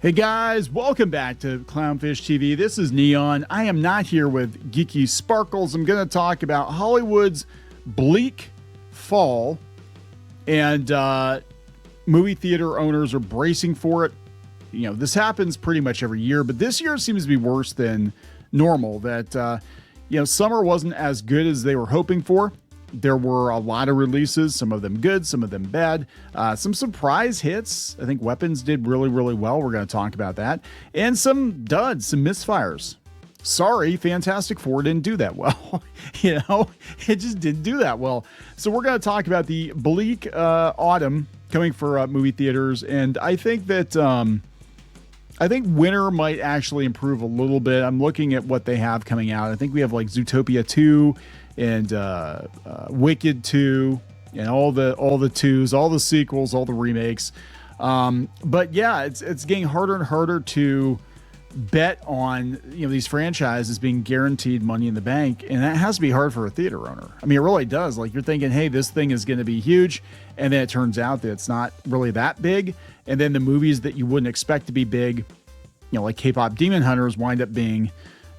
Hey guys, welcome back to Clownfish TV. This is Kneon. I am not here with Geeky Sparkles. I'm going to talk about Hollywood's bleak fall, and movie theater owners are bracing for it. You know, this happens pretty much every year, but this year seems to be worse than normal. That, summer wasn't as good as they were hoping for. There were a lot of releases, some of them good, some of them bad, some surprise hits. I think Weapons did really, really well. We're going to talk about that. And some duds, some misfires. Sorry, Fantastic Four didn't do that well. It just didn't do that well. So we're going to talk about the bleak autumn coming for movie theaters. And I think that winter might actually improve a little bit. I'm looking at what they have coming out. I think we have like Zootopia 2 and Wicked 2 and all the twos, all the sequels, all the remakes. But yeah, it's getting harder and harder to bet on these franchises being guaranteed money in the bank, and that has to be hard for a theater owner. I mean, it really does. Like, you're thinking, hey, this thing is going to be huge, and then it turns out that it's not really that big, and then the movies that you wouldn't expect to be big, like K-pop Demon Hunters, wind up being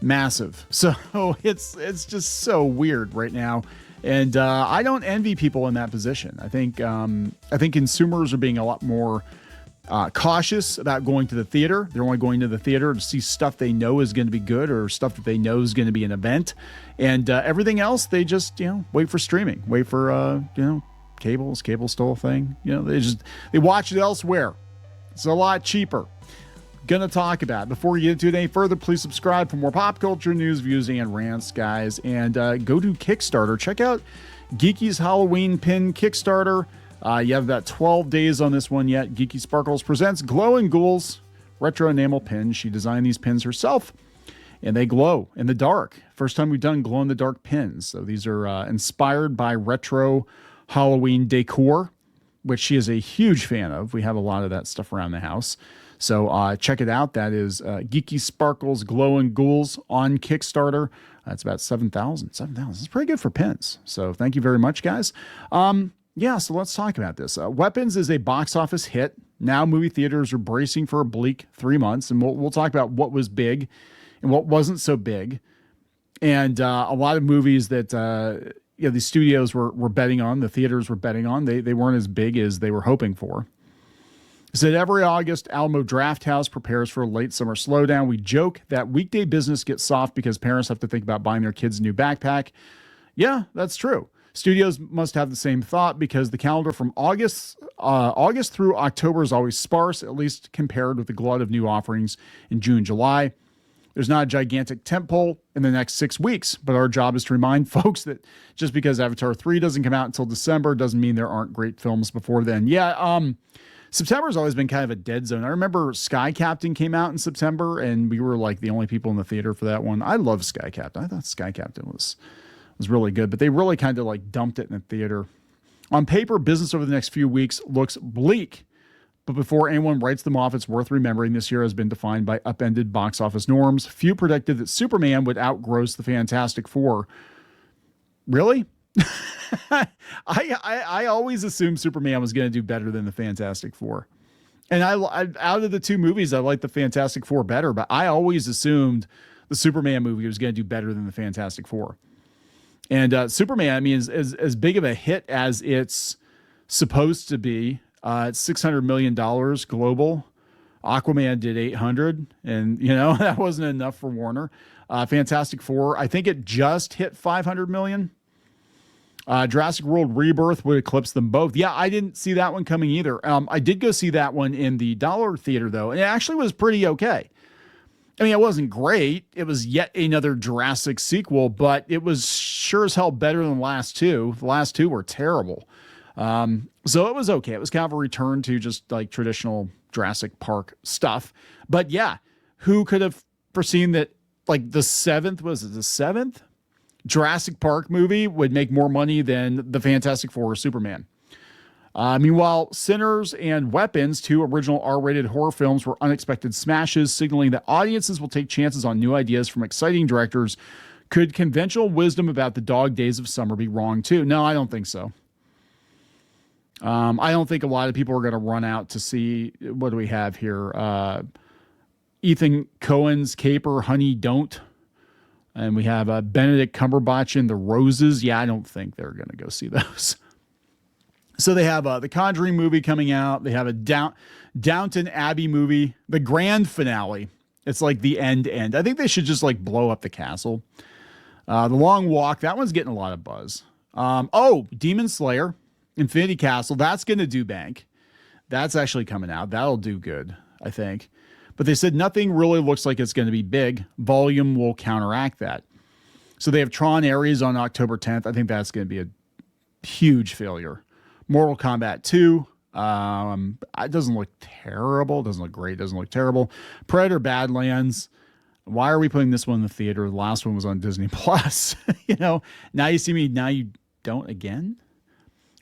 massive. So it's just so weird right now, and I don't envy people in that position. I think consumers are being a lot more cautious about going to the theater. They're only going to the theater to see stuff they know is going to be good, or stuff that they know is going to be an event, and everything else they just wait for streaming, wait for cable still a thing. They watch it elsewhere. It's a lot cheaper. Gonna talk about. Before we get into it any further, please subscribe for more pop culture news, views, and rants, guys. And go to Kickstarter. Check out Geeky's Halloween Pin Kickstarter. You have about 12 days on this one yet. Geeky Sparkles presents Glow and Ghouls retro enamel pins. She designed these pins herself, and they glow in the dark. First time we've done glow in the dark pins. So these are inspired by retro Halloween decor, which she is a huge fan of. We have a lot of that stuff around the house. So check it out. That is Geeky Sparkles Glow and Ghouls on Kickstarter. That's about 7,000. 7,000. It's pretty good for pins. So thank you very much, guys. So let's talk about this. Weapons is a box office hit. Now movie theaters are bracing for a bleak 3 months. And we'll talk about what was big and what wasn't so big. And a lot of movies that the studios were betting on, the theaters were betting on, they weren't as big as they were hoping for. Said every August, Alamo Drafthouse prepares for a late summer slowdown. We joke that weekday business gets soft because parents have to think about buying their kids a new backpack. Yeah, that's true. Studios must have the same thought because the calendar from August through October is always sparse, at least compared with the glut of new offerings in June and July. There's not a gigantic tentpole in the next 6 weeks, but our job is to remind folks that just because Avatar 3 doesn't come out until December doesn't mean there aren't great films before then. September's always been kind of a dead zone. I remember Sky Captain came out in September, and we were like the only people in the theater for that one. I love Sky Captain. I thought Sky Captain was really good, but they really kind of like dumped it in the theater. On paper, business over the next few weeks looks bleak, but before anyone writes them off, it's worth remembering this year has been defined by upended box office norms. Few predicted that Superman would outgross the Fantastic Four. Really? I always assumed Superman was going to do better than the Fantastic Four. And I out of the two movies, I like the Fantastic Four better, but I always assumed the Superman movie was going to do better than the Fantastic Four. And Superman, I mean, is as big of a hit as it's supposed to be. It's $600 million global. Aquaman did 800, and that wasn't enough for Warner. Fantastic Four, I think it just hit 500 million. Jurassic World Rebirth would eclipse them both. Yeah, I didn't see that one coming either. I did go see that one in the Dollar Theater, though, and it actually was pretty okay. I mean, it wasn't great. It was yet another Jurassic sequel, but it was sure as hell better than the last two. The last two were terrible. So it was okay. It was kind of a return to just like traditional Jurassic Park stuff. But yeah, who could have foreseen that like the seventh Jurassic Park movie would make more money than the Fantastic Four or Superman? Meanwhile, Sinners and Weapons, two original R-rated horror films, were unexpected smashes, signaling that audiences will take chances on new ideas from exciting directors. Could conventional wisdom about the dog days of summer be wrong too? No, I don't think so. I don't think a lot of people are going to run out to see, what do we have here? Ethan Cohen's Caper, Honey Don't. And we have Benedict Cumberbatch in The Roses. Yeah, I don't think they're going to go see those. So they have the Conjuring movie coming out. They have a Downton Abbey movie, the grand finale. It's like the end. I think they should just like blow up the castle. The Long Walk, that one's getting a lot of buzz. Demon Slayer, Infinity Castle, that's going to do bank. That's actually coming out. That'll do good, I think. But they said nothing really looks like it's going to be big. Volume will counteract that. So they have Tron Ares on October 10th. I think that's going to be a huge failure. Mortal Kombat 2. It doesn't look terrible. It doesn't look great. It doesn't look terrible. Predator Badlands. Why are we putting this one in the theater? The last one was on Disney Plus. Now you see me. Now you don't again.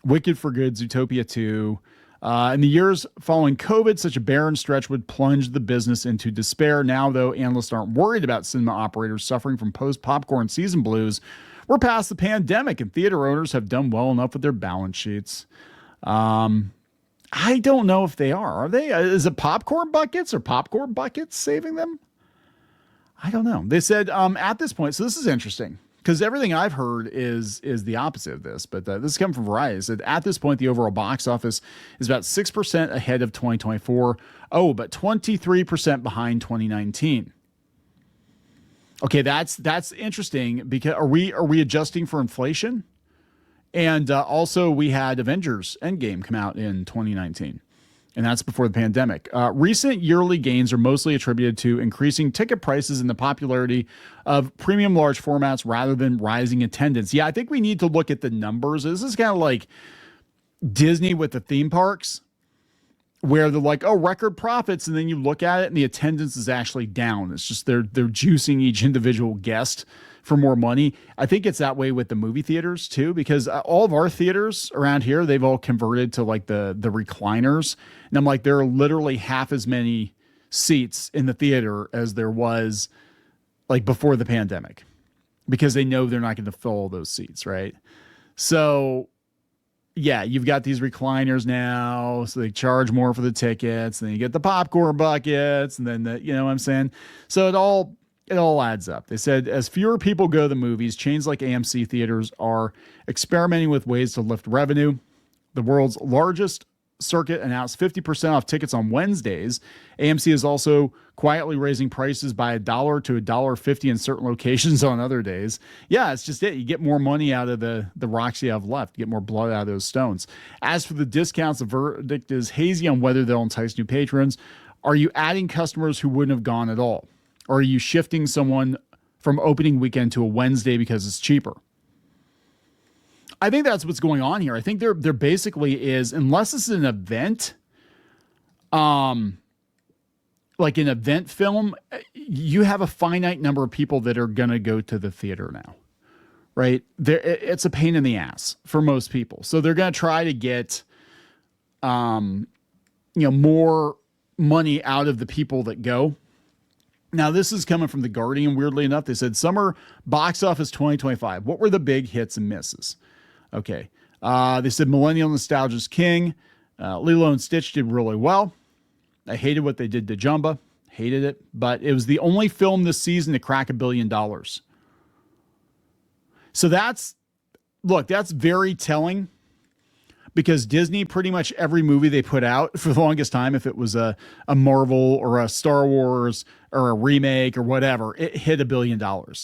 Wicked for Good. Zootopia 2. In the years following COVID, such a barren stretch would plunge the business into despair. Now, though, analysts aren't worried about cinema operators suffering from post-popcorn season blues. We're past the pandemic, and theater owners have done well enough with their balance sheets. I don't know if they are. Are they? Is it popcorn buckets or popcorn buckets saving them? I don't know. They said at this point, so this is interesting. Because everything I've heard is the opposite of this, but this is coming from Variety. It said at this point, the overall box office is about 6% ahead of 2024. Oh, but 23% behind 2019. Okay, that's interesting because are we adjusting for inflation? And also we had Avengers Endgame come out in 2019. And that's before the pandemic. Recent yearly gains are mostly attributed to increasing ticket prices and the popularity of premium large formats rather than rising attendance. Yeah, I think we need to look at the numbers. This is kind of like Disney with the theme parks, where they're like, oh, record profits. And then you look at it and the attendance is actually down. It's just they're juicing each individual guest for more money. I think it's that way with the movie theaters too, because all of our theaters around here, they've all converted to like the recliners. And I'm like, there are literally half as many seats in the theater as there was like before the pandemic, because they know they're not going to fill all those seats. Right. So yeah, you've got these recliners now, so they charge more for the tickets, and then you get the popcorn buckets, and then you know what I'm saying? So it all adds up. They said as fewer people go to the movies, chains like AMC theaters are experimenting with ways to lift revenue. The world's largest circuit announced 50% off tickets on Wednesdays. AMC is also quietly raising prices by $1 to $1.50 in certain locations on other days. Yeah, it's just it. You get more money out of the rocks you have left. You get more blood out of those stones. As for the discounts, the verdict is hazy on whether they'll entice new patrons. Are you adding customers who wouldn't have gone at all? Or are you shifting someone from opening weekend to a Wednesday because it's cheaper? I think that's what's going on here. I think there basically is, unless it's an event, like an event film, you have a finite number of people that are going to go to the theater now, right? It's a pain in the ass for most people. So they're going to try to get, more money out of the people that go. Now, this is coming from The Guardian, weirdly enough. They said summer box office 2025. What were the big hits and misses? Okay. They said Millennial Nostalgia's King. Lilo and Stitch did really well. I hated what they did to Jumba. Hated it. But it was the only film this season to crack $1 billion. So that's very telling, because Disney, pretty much every movie they put out for the longest time, if it was a Marvel or a Star Wars or a remake or whatever, it hit $1 billion.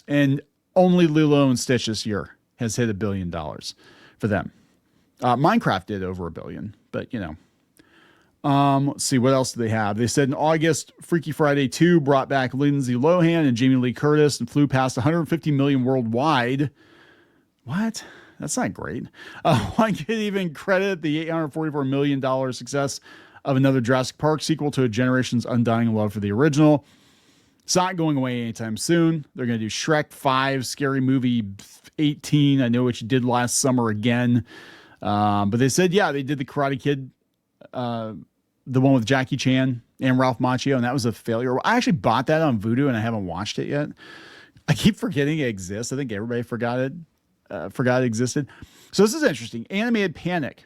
And only Lilo and Stitch this year has hit $1 billion for them. Minecraft did over $1 billion, but let's see, what else do they have? They said in August, Freaky Friday 2 brought back Lindsay Lohan and Jamie Lee Curtis and flew past 150 million worldwide. What? That's not great. One could even credit the $844 million success of another Jurassic Park sequel to a generation's undying love for the original. It's not going away anytime soon. They're going to do Shrek 5, Scary Movie 18. I Know What You Did Last Summer again. But they said, yeah, they did the Karate Kid, the one with Jackie Chan and Ralph Macchio, and that was a failure. I actually bought that on Vudu, and I haven't watched it yet. I keep forgetting it exists. I think everybody forgot it existed. So this is interesting. Animated Panic.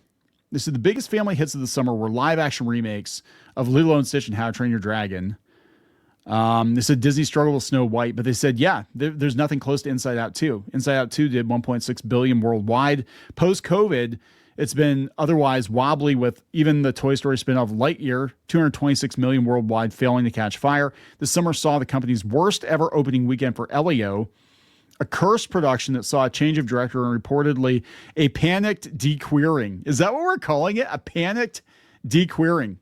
This is the biggest family hits of the summer were live action remakes of Lilo and Stitch and How to Train Your Dragon. They said Disney struggled with Snow White, but they said, yeah, there's nothing close to Inside Out 2. Inside Out 2 did 1.6 billion worldwide. Post-COVID, it's been otherwise wobbly, with even the Toy Story spin-off Lightyear, 226 million worldwide, failing to catch fire. This summer saw the company's worst ever opening weekend for Elio, a cursed production that saw a change of director and reportedly a panicked dequeering. Is that what we're calling it? A panicked dequeering.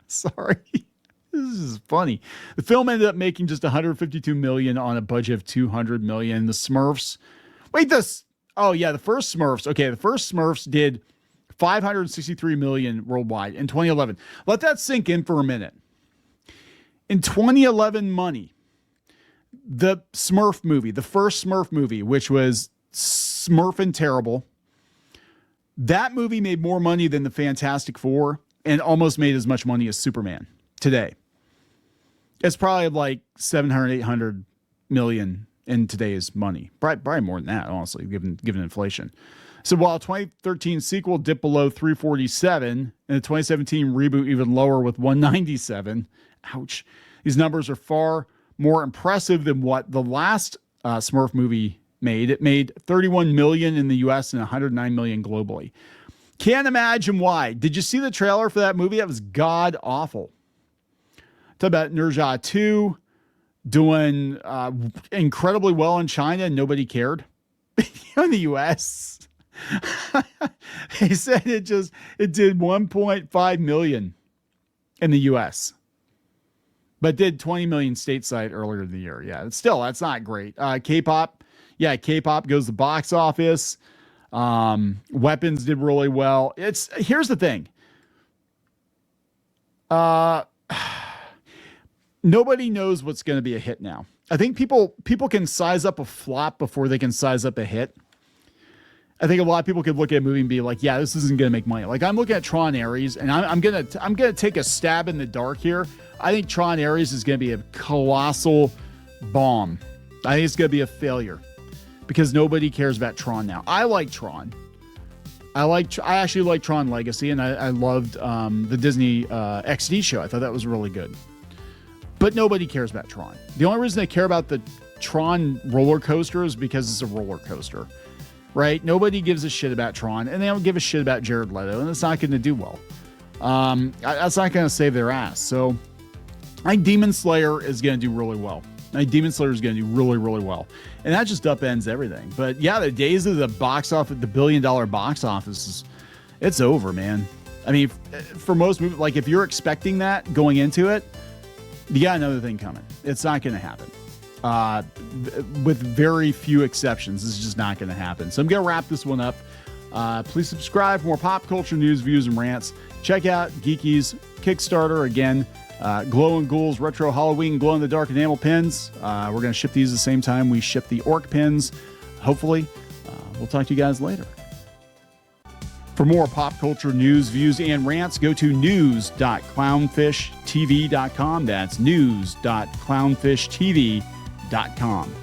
Sorry. This is funny. The film ended up making just 152 million on a budget of 200 million. The Smurfs. Wait, this. Oh, yeah, the first Smurfs. Okay, the first Smurfs did 563 million worldwide in 2011. Let that sink in for a minute. In 2011 money, the Smurf movie, the first Smurf movie, which was Smurfin' terrible, that movie made more money than the Fantastic Four and almost made as much money as Superman today. It's probably like 700, 800 million in today's money. Probably more than that, honestly, given inflation. So while 2013 sequel dipped below 347 and the 2017 reboot even lower with 197, ouch. These numbers are far more impressive than what the last Smurf movie made. It made 31 million in the US and 109 million globally. Can't imagine why. Did you see the trailer for that movie? That was god awful. Talk about Nurja 2 doing incredibly well in China and nobody cared. In the US. They said it did 1.5 million in the US. But did 20 million stateside earlier in the year. Yeah, still, that's not great. K-pop. Yeah, K-pop goes to the box office. Weapons did really well. Here's the thing. Nobody knows what's going to be a hit now. I think people can size up a flop before they can size up a hit. I think a lot of people could look at a movie and be like, yeah, this isn't going to make money. Like, I'm looking at Tron Ares, and I'm going to take a stab in the dark here. I think Tron Ares is going to be a colossal bomb. I think it's going to be a failure because nobody cares about Tron now. I like Tron. I actually like Tron Legacy, and I loved the Disney XD show. I thought that was really good. But nobody cares about Tron. The only reason they care about the Tron roller coaster is because it's a roller coaster, right? Nobody gives a shit about Tron, and they don't give a shit about Jared Leto, and it's not going to do well. That's not going to save their ass. So I think Demon Slayer is going to do really well. I think Demon Slayer is going to do really, really well. And that just upends everything. But yeah, the days of the box office, the $1 billion box office, it's over, man. I mean, for most movies, like if you're expecting that going into it, you got another thing coming. It's not going to happen. With very few exceptions, this is just not going to happen. So I'm going to wrap this one up. Please subscribe for more pop culture news, views, and rants. Check out Geeky's Kickstarter. Again, Glow and Ghouls Retro Halloween Glow in the Dark enamel pins. We're going to ship these at the same time we ship the orc pins. Hopefully, we'll talk to you guys later. For more pop culture news, views, and rants, go to news.clownfishtv.com. That's news.clownfishtv.com.